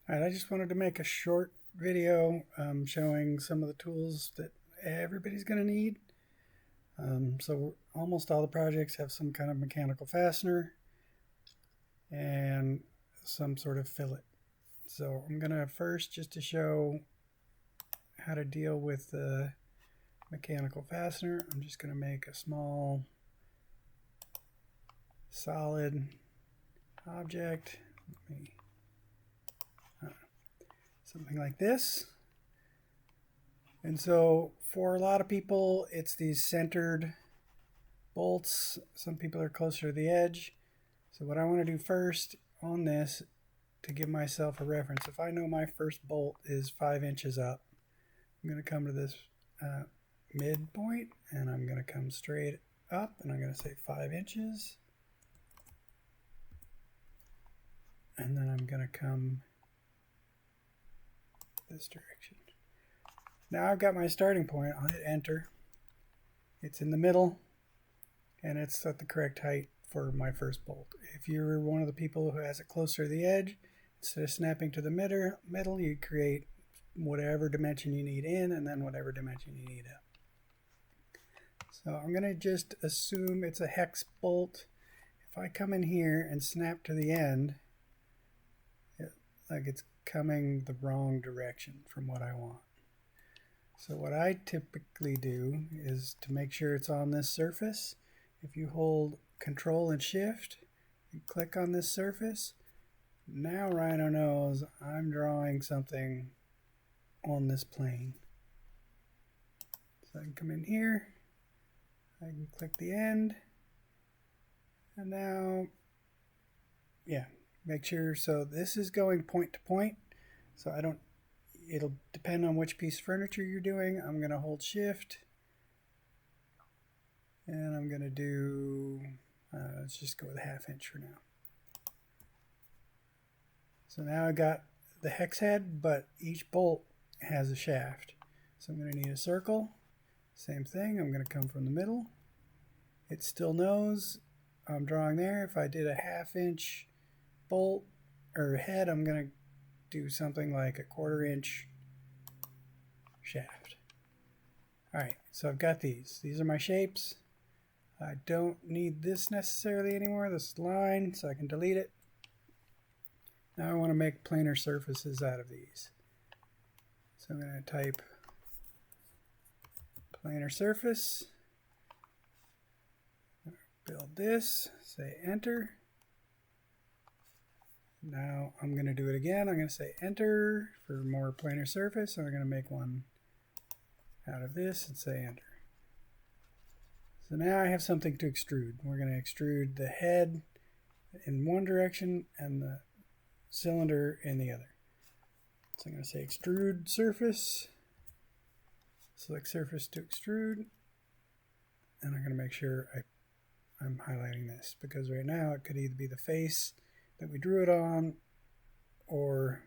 Alright, I just wanted to make a short video showing some of the tools that everybody's going to need. So almost all the projects have some kind of mechanical fastener and some sort of fillet. So I'm going to first, just to show how to deal with the mechanical fastener, I'm just going to make a small solid object. Something like this. And so for a lot of people, it's these centered bolts. Some people are closer to the edge. So what I want to do first on this, to give myself a reference, if I know my first bolt is 5 inches up, I'm going to come to this midpoint, and I'm going to come straight up, and I'm going to say 5 inches. And then I'm going to come this direction. Now I've got my starting point. I'll hit enter. It's in the middle, and it's at the correct height for my first bolt. If you're one of the people who has it closer to the edge, instead of snapping to the middle, you create whatever dimension you need in, and then whatever dimension you need out. So I'm going to just assume it's a hex bolt. If I come in here and snap to the end, like it's coming the wrong direction from what I want. So what I typically do is, to make sure it's on this surface, if you hold Control and Shift and click on this surface, now Rhino knows I'm drawing something on this plane. So I can come in here, I can click the end, and now, make sure, so this is going point to point, so it'll depend on which piece of furniture you're doing. I'm going to hold Shift, and I'm going to do, let's just go with a 1/2 inch for now. So now I got the hex head, but each bolt has a shaft. So I'm going to need a circle. Same thing, I'm going to come from the middle. It still knows I'm drawing there. If I did a 1/2 inch bolt or head, I'm going to do something like a 1/4 inch shaft. Alright, so I've got these. These are my shapes. I don't need this necessarily anymore, this line, so I can delete it. Now I want to make planar surfaces out of these. So I'm going to type planar surface, build this, say enter. Now I'm going to do it again. I'm going to say enter for more planar surface, and I'm going to make one out of this and say enter. So now I have something to extrude. We're going to extrude the head in one direction and the cylinder in the other. So I'm going to say extrude surface, select surface to extrude, and I'm going to make sure I'm highlighting this, because right now it could either be the face that we drew it on or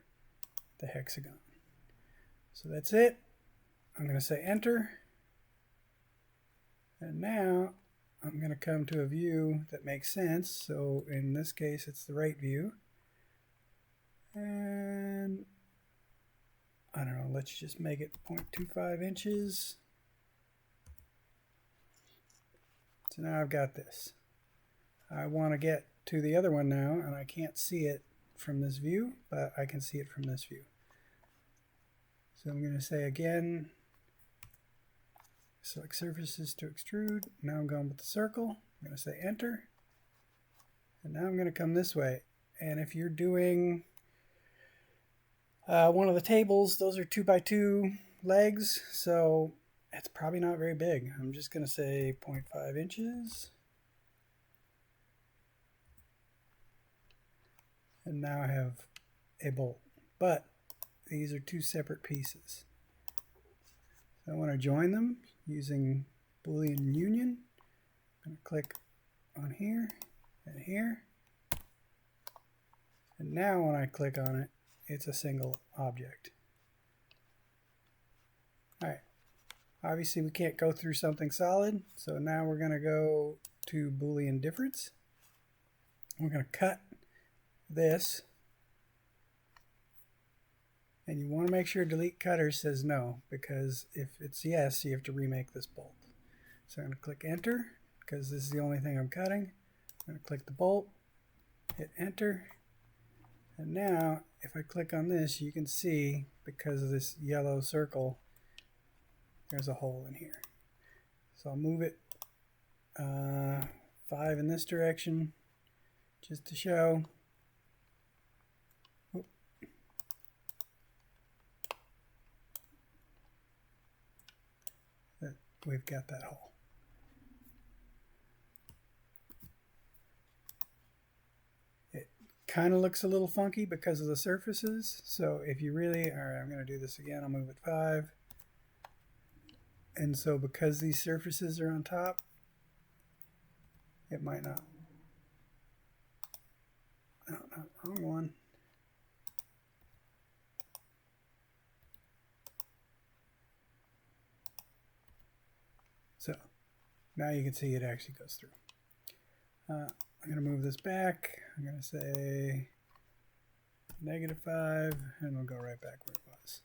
the hexagon. So that's it. I'm going to say enter, and now I'm going to come to a view that makes sense. So in this case it's the right view, and I don't know, let's just make it 0.25 inches. So now I've got this. I want to get to the other one now, and I can't see it from this view, but I can see it from this view. So I'm going to say again, select surfaces to extrude. Now I'm going with the circle. I'm going to say enter, and now I'm going to come this way. And if you're doing one of the tables, those are 2x2 legs, so it's probably not very big. I'm just going to say 0.5 inches. And now I have a bolt, but these are two separate pieces. So I want to join them using Boolean union. I'm going to click on here and here. And now when I click on it, it's a single object. Alright, obviously we can't go through something solid, so now we're going to go to Boolean difference. We're going to cut this And you want to make sure delete cutters says no, because if it's yes, you have to remake this bolt. So I'm going to click enter because this is the only thing I'm cutting. I'm going to click the bolt, hit enter, and now if I click on this, you can see because of this yellow circle, there's a hole in here. So I'll move it 5 in this direction just to show. Oop. That we've got that hole. It kind of looks a little funky because of the surfaces. So if you really, all right, I'm going to do this again. I'll move it 5. And so because these surfaces are on top, it might not. No, wrong one. So now you can see it actually goes through. I'm going to move this back. I'm going to say -5, and we'll go right back where it was.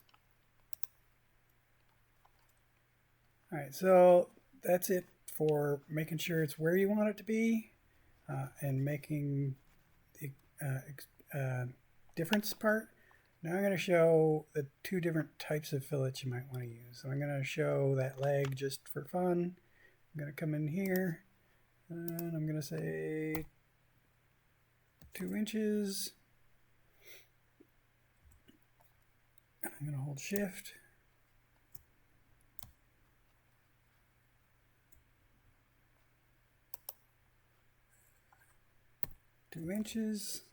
All right, so that's it for making sure it's where you want it to be and making the difference part. Now I'm going to show the 2 different types of fillets you might want to use. So I'm going to show that leg just for fun. I'm going to come in here and I'm going to say 2 inches. I'm going to hold shift. Two inches.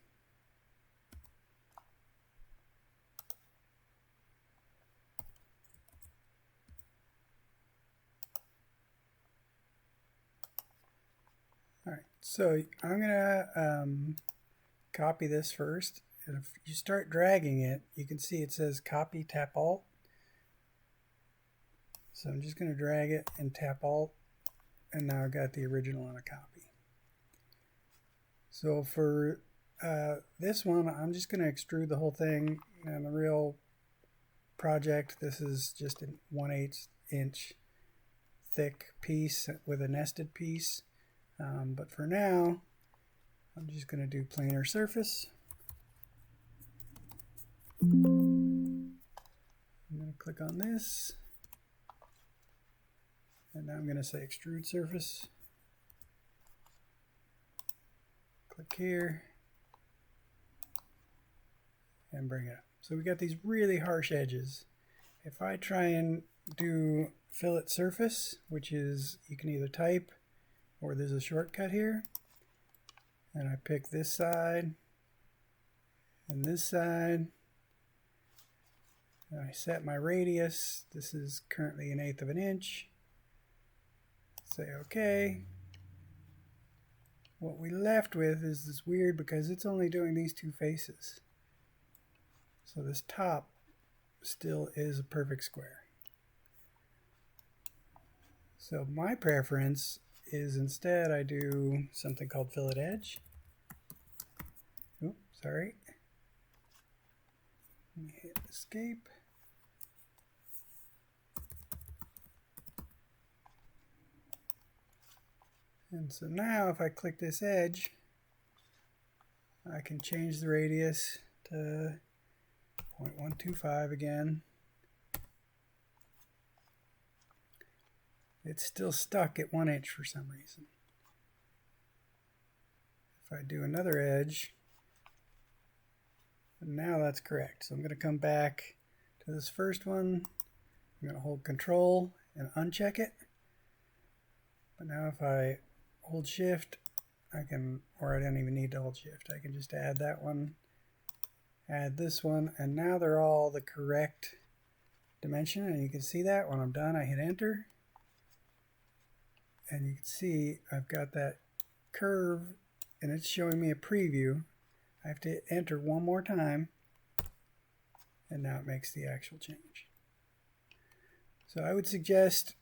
All right, so I'm gonna copy this first. And if you start dragging it, you can see it says copy, tap Alt. So I'm just gonna drag it and tap Alt, and now I've got the original on a copy. So for this one, I'm just going to extrude the whole thing. And the real project, this is just a 1/8 inch thick piece with a nested piece. But for now, I'm just going to do planar surface. I'm going to click on this. And now I'm going to say extrude surface. Click here and bring it up. So we got these really harsh edges. If I try and do fillet surface, which is you can either type or there's a shortcut here, and I pick this side and this side, and I set my radius. This is currently 1/8 of an inch. Say OK. What we left with is this weird because it's only doing these 2 faces. So this top still is a perfect square. So my preference is instead I do something called fillet edge. Oops, sorry. Let me hit escape. And so now if I click this edge, I can change the radius to 0.125 again. It's still stuck at 1 inch for some reason. If I do another edge, now that's correct. So I'm going to come back to this first one. I'm going to hold Control and uncheck it. But now if I hold shift, I can, or I don't even need to hold shift. I can just add that one, add this one, and now they're all the correct dimension. And you can see that when I'm done, I hit enter. And you can see I've got that curve and it's showing me a preview. I have to hit enter one more time, and now it makes the actual change. So I would suggest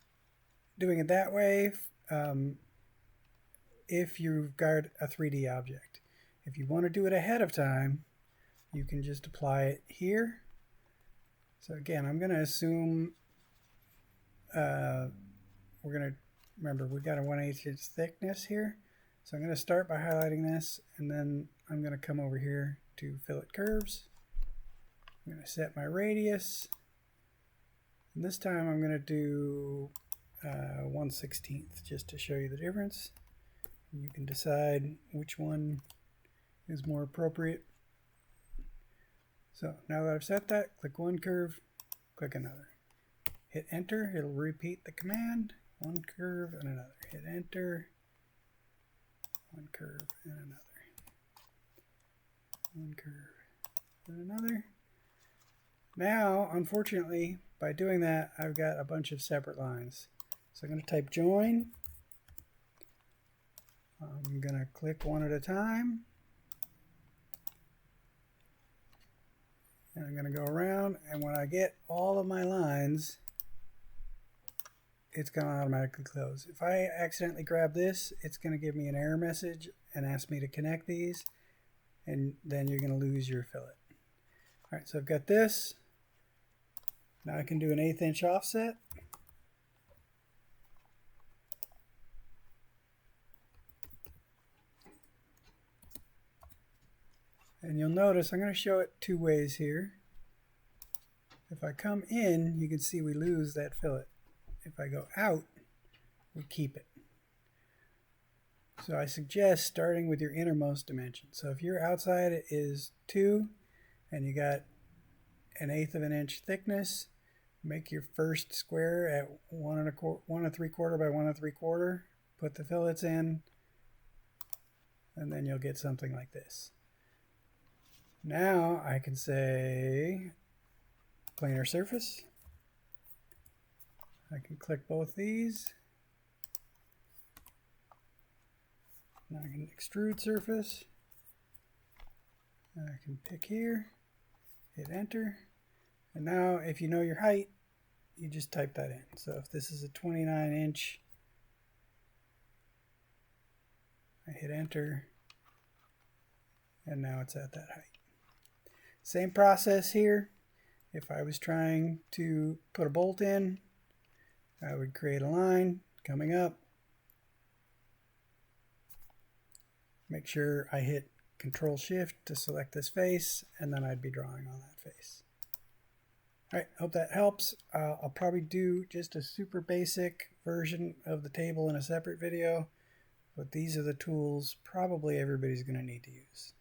doing it that way. If you've got a 3D object. If you want to do it ahead of time, you can just apply it here, So again, I'm going to assume we're going to, remember, we've got a 1/8 inch thickness here. So I'm going to start by highlighting this, and then I'm going to come over here to fillet curves. I'm going to set my radius. And this time I'm going to do 1/16 just to show you the difference. You can decide which one is more appropriate. So now that I've set that, click one curve, click another. Hit enter, it'll repeat the command. One curve and another. Hit enter, one curve and another. One curve and another. Now, unfortunately, by doing that, I've got a bunch of separate lines. So I'm going to type join. I'm going to click one at a time. And I'm going to go around, and when I get all of my lines, it's going to automatically close. If I accidentally grab this, it's going to give me an error message and ask me to connect these, and then you're going to lose your fillet. All right, so I've got this. Now I can do an 1/8 inch offset. And you'll notice I'm going to show it two ways here. If I come in, you can see we lose that fillet. If I go out, we keep it. So I suggest starting with your innermost dimension. So if your outside is 2 and you got an 1/8 of an inch thickness, make your first square at 1 3/4 by 1 3/4. Put the fillets in, and then you'll get something like this. Now I can say planar surface. I can click both these. Now I can extrude surface. I can pick here, hit enter. And now if you know your height, you just type that in. So if this is a 29 inch, I hit enter, and now it's at that height. Same process here. If I was trying to put a bolt in, I would create a line coming up. Make sure I hit Control Shift to select this face, and then I'd be drawing on that face. All right, hope that helps. I'll probably do just a super basic version of the table in a separate video, but these are the tools probably everybody's going to need to use.